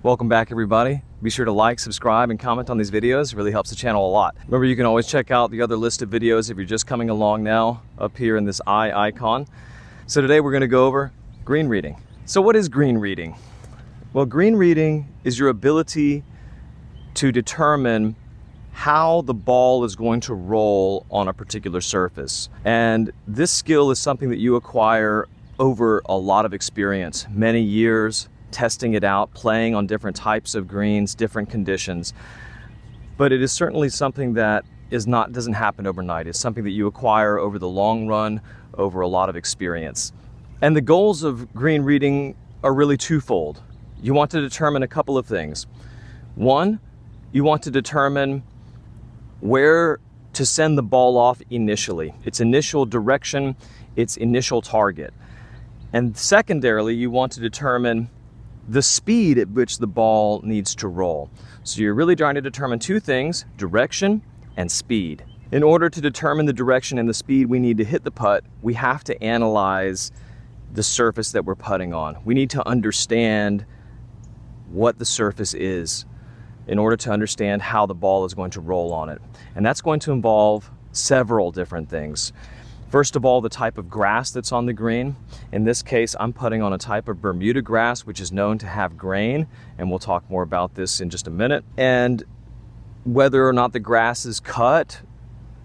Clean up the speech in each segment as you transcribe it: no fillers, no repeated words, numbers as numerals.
Welcome back, everybody. Be sure to like, subscribe, and comment on these videos. It really helps the channel a lot. Remember, you can always check out the other list of videos if you're just coming along now up here in this eye icon. So today we're going to go over green reading. So what is green reading? Well, green reading is your ability to determine how the ball is going to roll on a particular surface. And this skill is something that you acquire over a lot of experience, many years, testing it out, playing on different types of greens, different conditions. But it is certainly something that doesn't happen overnight. It's something that you acquire over the long run, over a lot of experience. And the goals of green reading are really twofold. You want to determine a couple of things. One, you want to determine where to send the ball off initially, its initial direction, its initial target. And secondarily, you want to determine the speed at which the ball needs to roll. So you're really trying to determine two things, direction and speed. In order to determine the direction and the speed we need to hit the putt, we have to analyze the surface that we're putting on. We need to understand what the surface is in order to understand how the ball is going to roll on it. And that's going to involve several different things. First of all, the type of grass that's on the green. In this case, I'm putting on a type of Bermuda grass, which is known to have grain, and we'll talk more about this in just a minute. And whether or not the grass is cut,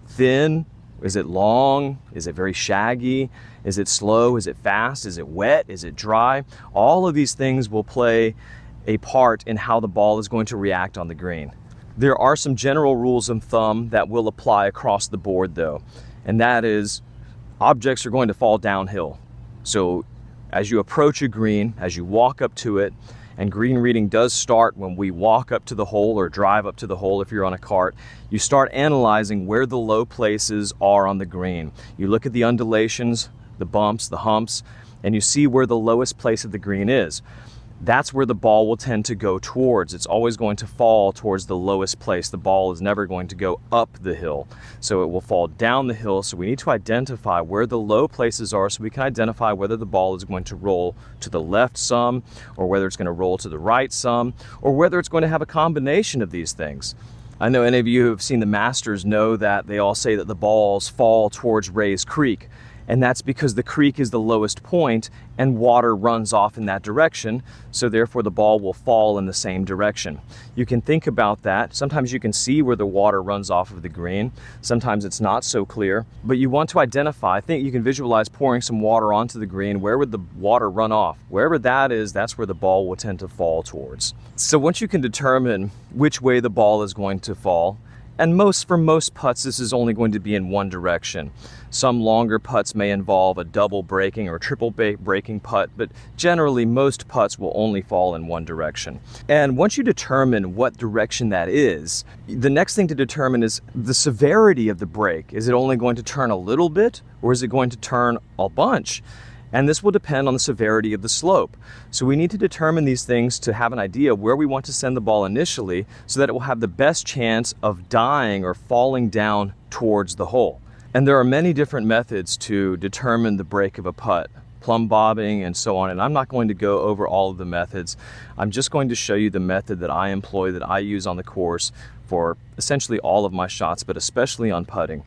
thin, is it long, is it very shaggy, is it slow, is it fast, is it wet, is it dry? All of these things will play a part in how the ball is going to react on the green. There are some general rules of thumb that will apply across the board though, and that is objects are going to fall downhill. So as you approach a green, as you walk up to it, and green reading does start when we walk up to the hole or drive up to the hole if you're on a cart, you start analyzing where the low places are on the green. You look at the undulations, the bumps, the humps, and you see where the lowest place of the green is. That's where the ball will tend to go towards. It's always going to fall towards the lowest place. The ball is never going to go up the hill. So it will fall down the hill. So we need to identify where the low places are so we can identify whether the ball is going to roll to the left some, or whether it's going to roll to the right some, or whether it's going to have a combination of these things. I know any of you who have seen the Masters know that they all say that the balls fall towards Rae's Creek. And that's because the creek is the lowest point and water runs off in that direction, so therefore the ball will fall in the same direction. You can think about that. Sometimes you can see where the water runs off of the green. Sometimes it's not so clear, but you want to identify. I think you can visualize pouring some water onto the green. Where would the water run off? Wherever that is, that's where the ball will tend to fall towards. So once you can determine which way the ball is going to fall, and for most putts, this is only going to be in one direction. Some longer putts may involve a double breaking or triple breaking putt, but generally most putts will only fall in one direction. And once you determine what direction that is, the next thing to determine is the severity of the break. Is it only going to turn a little bit, or is it going to turn a bunch? And this will depend on the severity of the slope. So we need to determine these things to have an idea where we want to send the ball initially so that it will have the best chance of dying or falling down towards the hole. And there are many different methods to determine the break of a putt, plumb bobbing and so on. And I'm not going to go over all of the methods. I'm just going to show you the method that I employ, that I use on the course for essentially all of my shots, but especially on putting.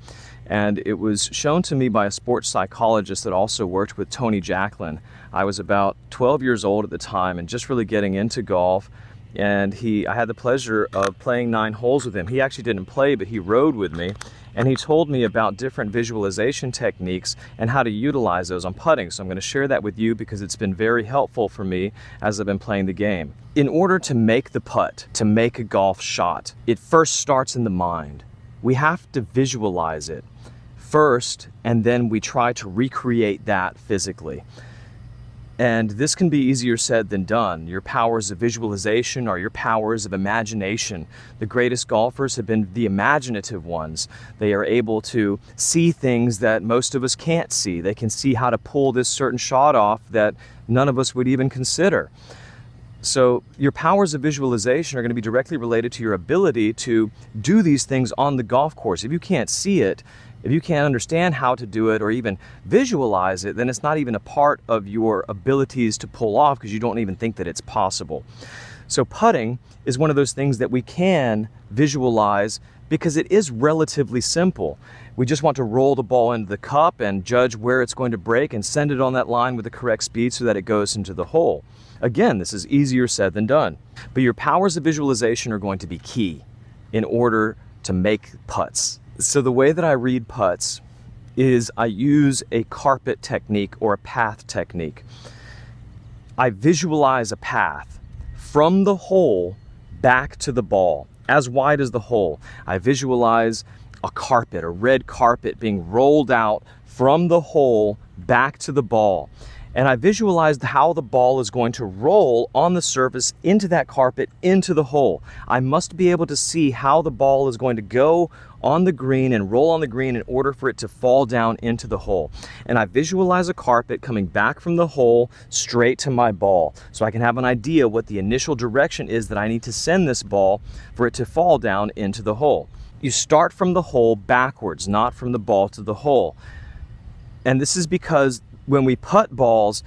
And it was shown to me by a sports psychologist that also worked with Tony Jacklin. I was about 12 years old at the time and just really getting into golf. And I had the pleasure of playing 9 holes with him. He actually didn't play, but he rode with me. And he told me about different visualization techniques and how to utilize those on putting. So I'm going to share that with you because it's been very helpful for me as I've been playing the game. In order to make the putt, to make a golf shot, it first starts in the mind. We have to visualize it first, and then we try to recreate that physically. And this can be easier said than done. Your powers of visualization are your powers of imagination. The greatest golfers have been the imaginative ones. They are able to see things that most of us can't see. They can see how to pull this certain shot off that none of us would even consider. So your powers of visualization are going to be directly related to your ability to do these things on the golf course. If you can't see it, if you can't understand how to do it or even visualize it, then it's not even a part of your abilities to pull off because you don't even think that it's possible. So putting is one of those things that we can visualize because it is relatively simple. We just want to roll the ball into the cup and judge where it's going to break and send it on that line with the correct speed so that it goes into the hole. Again, this is easier said than done, but your powers of visualization are going to be key in order to make putts. So the way that I read putts is I use a carpet technique or a path technique. I visualize a path from the hole back to the ball, as wide as the hole. I visualize a carpet, a red carpet being rolled out from the hole back to the ball. And I visualized how the ball is going to roll on the surface into that carpet, into the hole. I must be able to see how the ball is going to go on the green and roll on the green in order for it to fall down into the hole. And I visualize a carpet coming back from the hole straight to my ball, so I can have an idea what the initial direction is that I need to send this ball for it to fall down into the hole. You start from the hole backwards, not from the ball to the hole. And this is because when we putt balls,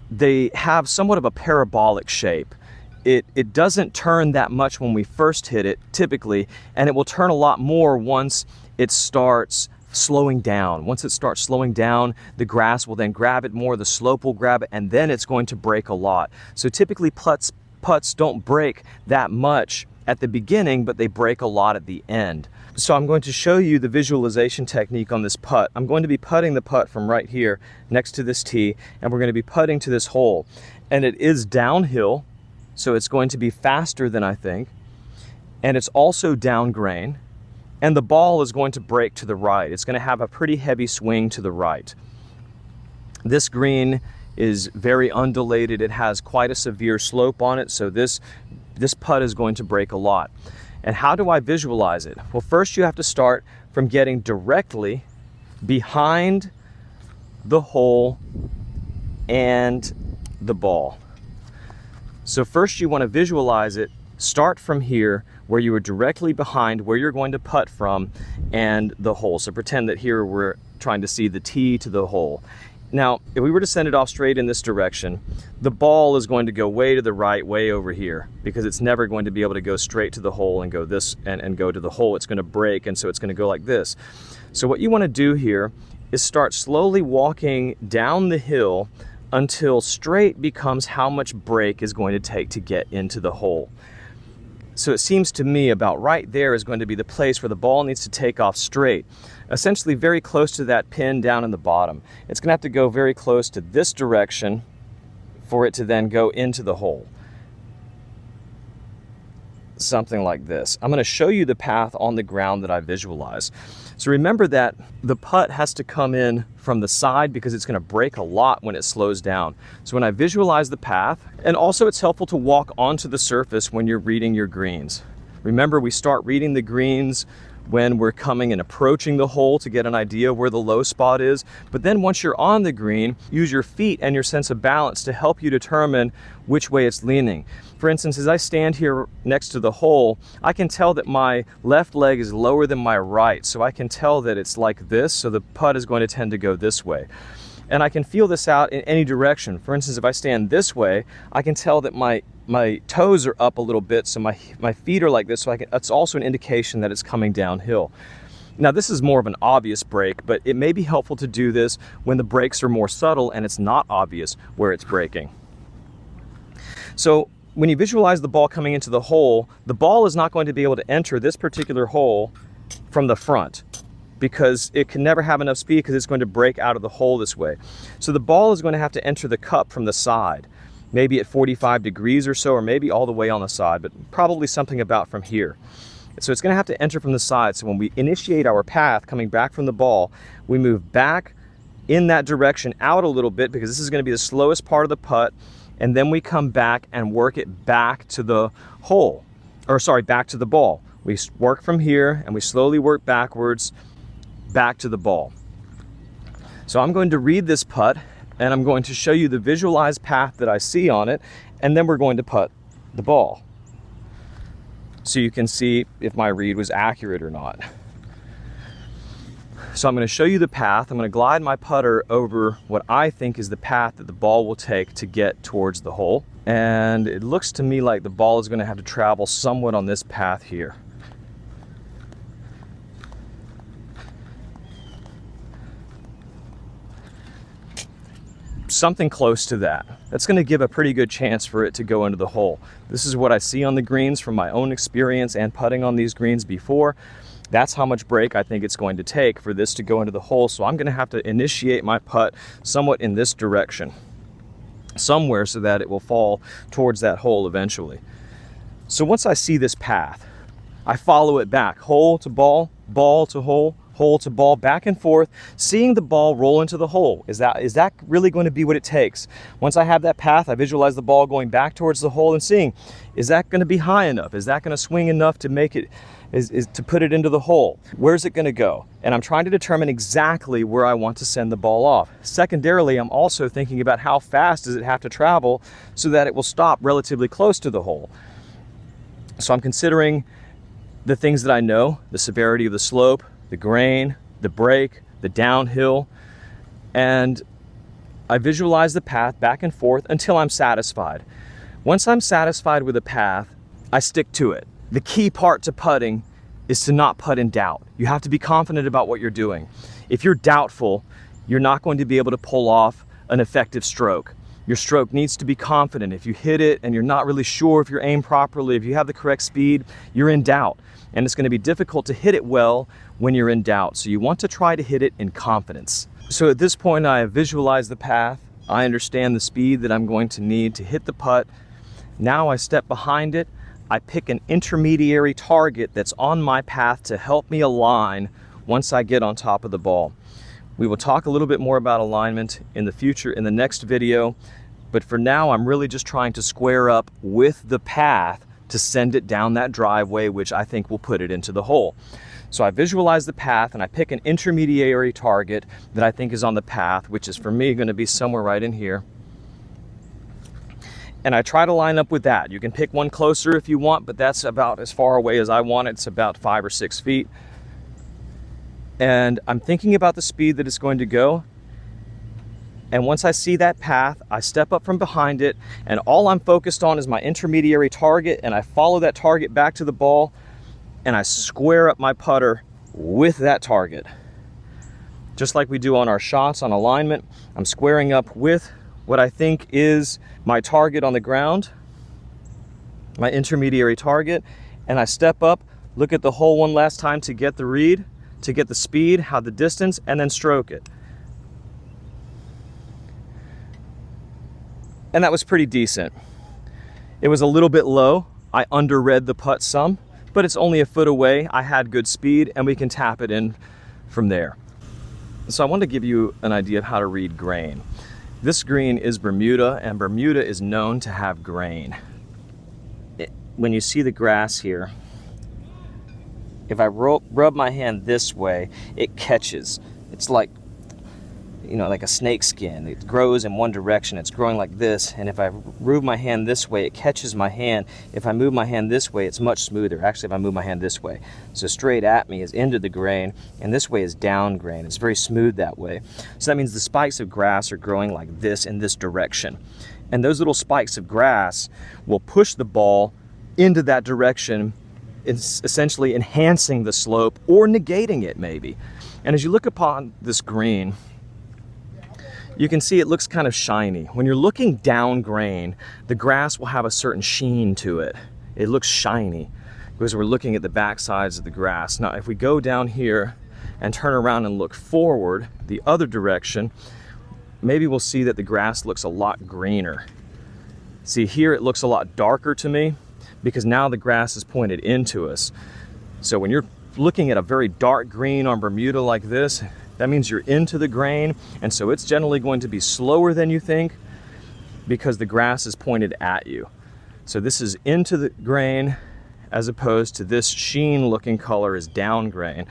they have somewhat of a parabolic shape. It doesn't turn that much when we first hit it, typically, and it will turn a lot more once it starts slowing down. Once it starts slowing down, the grass will then grab it more, the slope will grab it, and then it's going to break a lot. So typically putts don't break that much at the beginning, but they break a lot at the end. So I'm going to show you the visualization technique on this putt. I'm going to be putting the putt from right here next to this tee, and we're going to be putting to this hole. And it is downhill, so it's going to be faster than I think. And it's also down grain. And the ball is going to break to the right. It's going to have a pretty heavy swing to the right. This green is very undulated. It has quite a severe slope on it, so this putt is going to break a lot. And how do I visualize it? Well, first you have to start from getting directly behind the hole and the ball. So first you want to visualize it, start from here where you are directly behind where you're going to putt from and the hole. So pretend that here we're trying to see the tee to the hole. Now, if we were to send it off straight in this direction, the ball is going to go way to the right, way over here, because it's never going to be able to go straight to the hole and go this and go to the hole. It's going to break, and so it's going to go like this. So what you want to do here is start slowly walking down the hill until straight becomes how much break is going to take to get into the hole. So it seems to me about right there is going to be the place where the ball needs to take off straight, essentially very close to that pin down in the bottom. It's going to have to go very close to this direction for it to then go into the hole. Something like this. I'm going to show you the path on the ground that I visualize. So remember that the putt has to come in from the side because it's going to break a lot when it slows down. So when I visualize the path, and also it's helpful to walk onto the surface when you're reading your greens. Remember, we start reading the greens when we're coming and approaching the hole to get an idea where the low spot is. But then once you're on the green, use your feet and your sense of balance to help you determine which way it's leaning. For instance, as I stand here next to the hole, I can tell that my left leg is lower than my right. So I can tell that it's like this, so the putt is going to tend to go this way. And I can feel this out in any direction. For instance, if I stand this way, I can tell that my toes are up a little bit, so my feet are like this, so that's also an indication that it's coming downhill. Now this is more of an obvious break, but it may be helpful to do this when the breaks are more subtle and it's not obvious where it's breaking. So when you visualize the ball coming into the hole, the ball is not going to be able to enter this particular hole from the front, because it can never have enough speed because it's going to break out of the hole this way. So the ball is going to have to enter the cup from the side, maybe at 45 degrees or so, or maybe all the way on the side, but probably something about from here. So it's going to have to enter from the side. So when we initiate our path coming back from the ball, we move back in that direction out a little bit because this is going to be the slowest part of the putt, and then we come back and work it back to the hole, or sorry, back to the ball. We work from here and we slowly work backwards back to the ball. So I'm going to read this putt and I'm going to show you the visualized path that I see on it, and then we're going to putt the ball so you can see if my read was accurate or not. So I'm going to show you the path. I'm going to glide my putter over what I think is the path that the ball will take to get towards the hole. And it looks to me like the ball is going to have to travel somewhat on this path here. Something close to that. That's going to give a pretty good chance for it to go into the hole. This is what I see on the greens from my own experience and putting on these greens before. That's how much break I think it's going to take for this to go into the hole. So I'm going to have to initiate my putt somewhat in this direction, somewhere, so that it will fall towards that hole eventually. So once I see this path, I follow it back, hole to ball, ball to hole, hole to ball, back and forth, seeing the ball roll into the hole. Is that really going to be what it takes? Once I have that path, I visualize the ball going back towards the hole and seeing, is that going to be high enough? Is that going to swing enough to make it, is to put it into the hole? Where's it going to go? And I'm trying to determine exactly where I want to send the ball off. Secondarily, I'm also thinking about how fast does it have to travel so that it will stop relatively close to the hole. So I'm considering the things that I know, the severity of the slope, the grain, the break, the downhill, and I visualize the path back and forth until I'm satisfied. Once I'm satisfied with the path, I stick to it. The key part to putting is to not putt in doubt. You have to be confident about what you're doing. If you're doubtful, you're not going to be able to pull off an effective stroke. Your stroke needs to be confident. If you hit it and you're not really sure if you're aimed properly, if you have the correct speed, you're in doubt. And it's going to be difficult to hit it well when you're in doubt. So you want to try to hit it in confidence. So at this point, I have visualized the path. I understand the speed that I'm going to need to hit the putt. Now I step behind it. I pick an intermediary target that's on my path to help me align once I get on top of the ball. We will talk a little bit more about alignment in the future, in the next video. But for now, I'm really just trying to square up with the path to send it down that driveway, which I think will put it into the hole. So I visualize the path and I pick an intermediary target that I think is on the path, which is for me going to be somewhere right in here. And I try to line up with that. You can pick one closer if you want, but that's about as far away as I want it. It's about 5 or 6 feet. And I'm thinking about the speed that it's going to go. And once I see that path, I step up from behind it, and all I'm focused on is my intermediary target, and I follow that target back to the ball, and I square up my putter with that target. Just like we do on our shots on alignment, I'm squaring up with what I think is my target on the ground, my intermediary target, and I step up, look at the hole one last time to get the read, to get the speed, how the distance, and then stroke it. And that was pretty decent. It was a little bit low. I underread the putt some, but it's only a foot away. I had good speed and we can tap it in from there. So I want to give you an idea of how to read grain. This green is Bermuda, and Bermuda is known to have grain. When you see the grass here, if I rub my hand this way, it catches. It's like, you know, like a snake skin. It grows in one direction. It's growing like this. And if I move my hand this way, it catches my hand. If I move my hand this way, it's much smoother. Actually, if I move my hand this way. So straight at me is into the grain, and this way is down grain. It's very smooth that way. So that means the spikes of grass are growing like this in this direction. And those little spikes of grass will push the ball into that direction, essentially enhancing the slope or negating it maybe. And as you look upon this green, you can see it looks kind of shiny. When you're looking down grain, the grass will have a certain sheen to it. It looks shiny because we're looking at the back sides of the grass. Now, if we go down here and turn around and look forward the other direction, maybe we'll see that the grass looks a lot greener. See, here it looks a lot darker to me because now the grass is pointed into us. So when you're looking at a very dark green on Bermuda like this, that means you're into the grain, and so it's generally going to be slower than you think because the grass is pointed at you. So this is into the grain as opposed to this sheen looking color is down grain.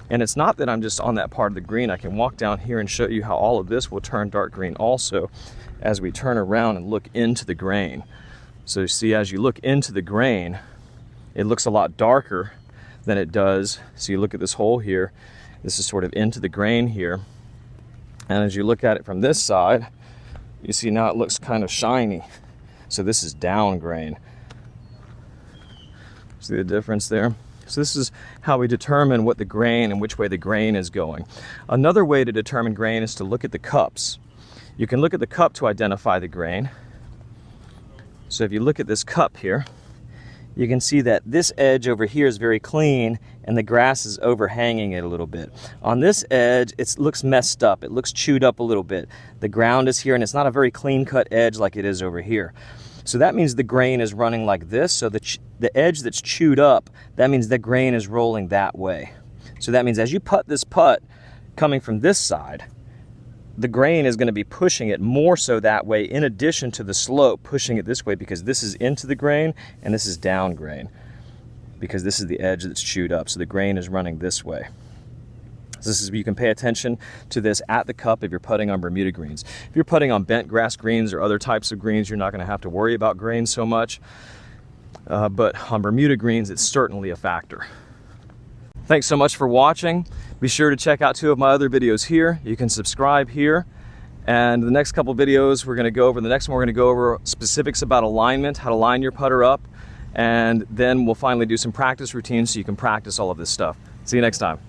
And it's not that I'm just on that part of the green. I can walk down here and show you how all of this will turn dark green also as we turn around and look into the grain. So you see, as you look into the grain, it looks a lot darker than it does. So you look at this hole here, This is sort of into the grain here. And as you look at it from this side, you see now it looks kind of shiny. So this is down grain. See the difference there? So this is how we determine what the grain and which way the grain is going. Another way to determine grain is to look at the cups. You can look at the cup to identify the grain. So if you look at this cup here, you can see that this edge over here is very clean and the grass is overhanging it a little bit. On this edge, it looks messed up. It looks chewed up a little bit. The ground is here and it's not a very clean cut edge like it is over here. So that means the grain is running like this. So the edge that's chewed up, that means the grain is rolling that way. So that means as you putt this putt coming from this side, the grain is going to be pushing it more so that way, in addition to the slope pushing it this way, because this is into the grain and this is down grain, because this is the edge that's chewed up. So the grain is running this way. So this is, you can pay attention to this at the cup if you're putting on Bermuda greens. If you're putting on bent grass greens or other types of greens, you're not going to have to worry about grain so much. But on Bermuda greens, it's certainly a factor. Thanks so much for watching. Be sure to check out 2 of my other videos here. You can subscribe here. And the next couple videos we're going to go over, the next one we're going to go over specifics about alignment, how to line your putter up, and then we'll finally do some practice routines so you can practice all of this stuff. See you next time.